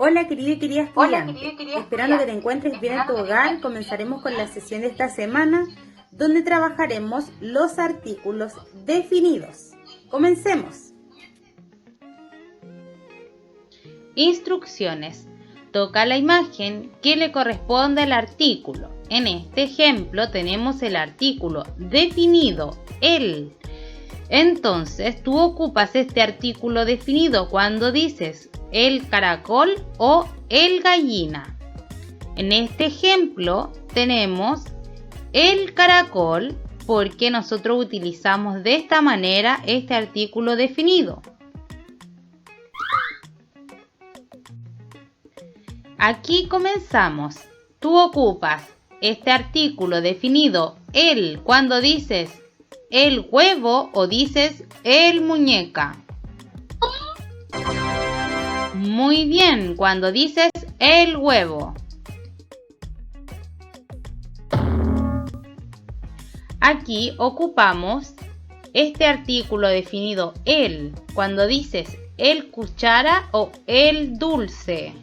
Hola querido y querida estudiante, esperando que te encuentres bien en tu hogar, comenzaremos con la sesión de esta semana donde trabajaremos los artículos definidos. ¡Comencemos! Instrucciones. Toca la imagen que le corresponde al artículo. En este ejemplo tenemos el artículo definido, el. Entonces tú ocupas este artículo definido cuando dices el caracol o el gallina. En este ejemplo tenemos el caracol porque nosotros utilizamos de esta manera este artículo definido. Aquí comenzamos. Tú ocupas este artículo definido el cuando dices el huevo o dices el muñeca. Muy bien, cuando dices el huevo. Aquí ocupamos este artículo definido el cuando dices el cuchara o el dulce.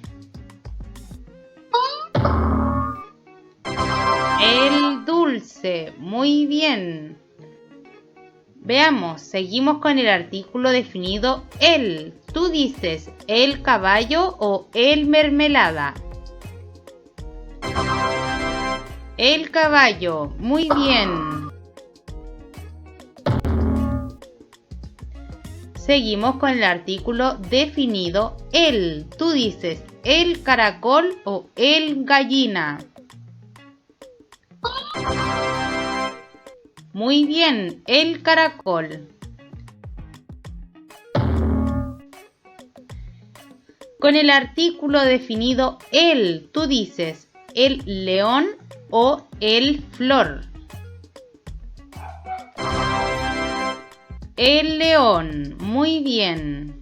El dulce, muy bien. Veamos, seguimos con el artículo definido el. Tú dices el caballo o el mermelada. El caballo, muy bien. Seguimos con el artículo definido el. Tú dices el caracol o el gallina. Muy bien, el caracol. Con el artículo definido el, tú dices el león o el flor. El león, muy bien.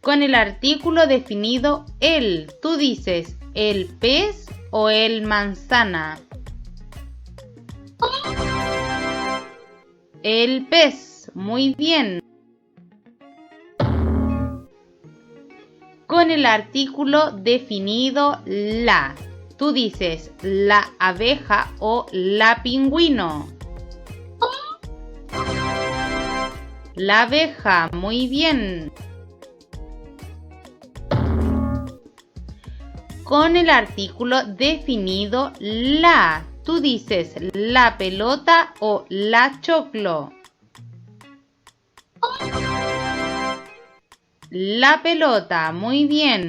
Con el artículo definido el, tú dices el pez o el manzana. El pez, muy bien. Con el artículo definido la, tú dices la abeja o la pingüino. La abeja, muy bien. Con el artículo definido la, tú dices la pelota o la choclo. La pelota, muy bien.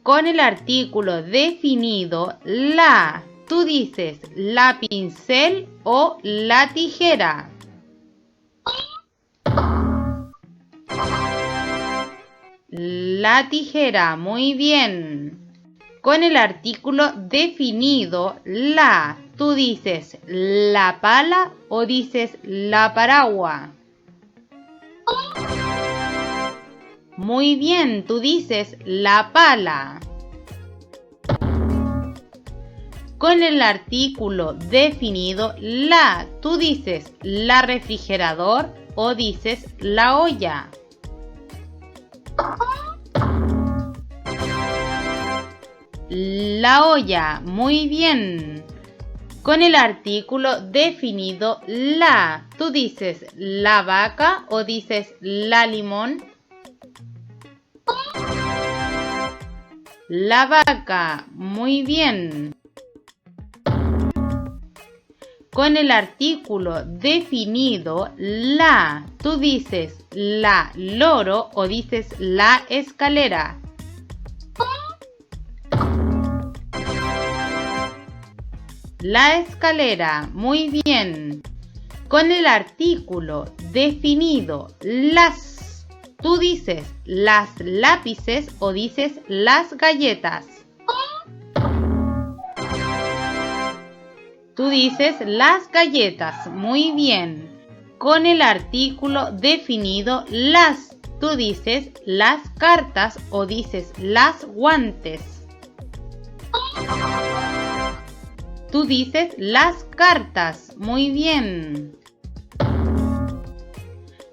Con el artículo definido la, tú dices la pincel o la tijera. La tijera, muy bien. Con el artículo definido la, tú dices la pala o dices la paraguas. Muy bien, tú dices la pala. Con el artículo definido la, tú dices la refrigerador o dices la olla. La olla, muy bien. Con el artículo definido la, tú dices la vaca o dices la limón. La vaca, muy bien. Con el artículo definido la, tú dices la loro o dices la escalera. La escalera, muy bien. Con el artículo definido las, tú dices las lápices o dices las galletas. Tú dices las galletas, muy bien. Con el artículo definido las, tú dices las cartas o dices las guantes. Tú dices las cartas, muy bien.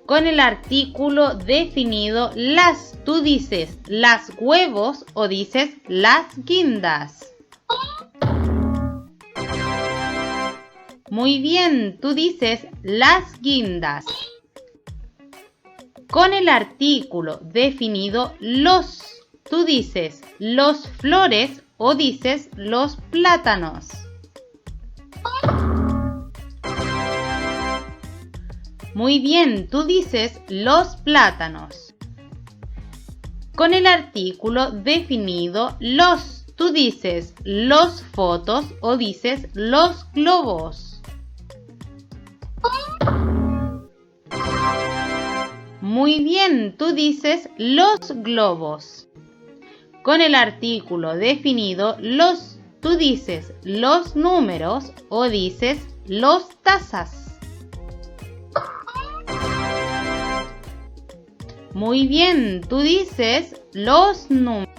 Con el artículo definido las, tú dices las huevos o dices las guindas. Muy bien, tú dices las guindas. Con el artículo definido los, tú dices los flores o dices los plátanos. Muy bien, tú dices los plátanos. Con el artículo definido los, tú dices los fotos o dices los globos. Muy bien, tú dices los globos. Con el artículo definido los, tú dices los números o dices los tazas. Muy bien, tú dices los números.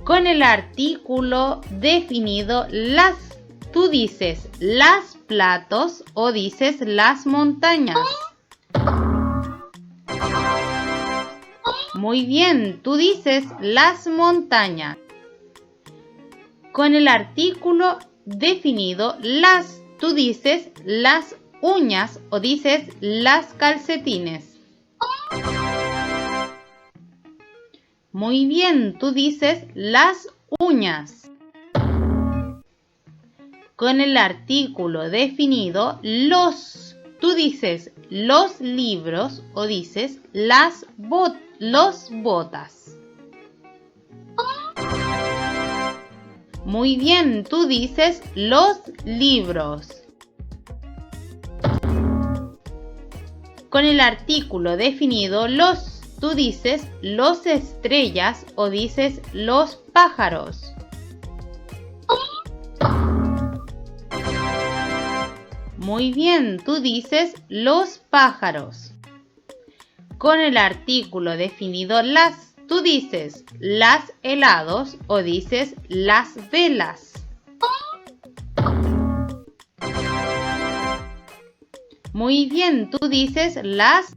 Con el artículo definido las, tú dices las platos o dices las montañas. Muy bien, tú dices las montañas. Con el artículo definido las, tú dices las uñas o dices las calcetines. Muy bien, tú dices las uñas. Con el artículo definido los, tú dices los libros o dices los botas. Muy bien, tú dices los libros. Con el artículo definido los, tú dices los estrellas o dices los pájaros. Muy bien, tú dices los pájaros. Con el artículo definido las, tú dices las helados o dices las velas. Muy bien, tú dices las...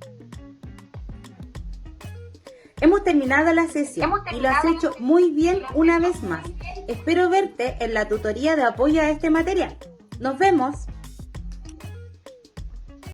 Hemos terminado la sesión y lo has hecho muy bien una vez más. Espero verte en la tutoría de apoyo a este material. ¡Nos vemos!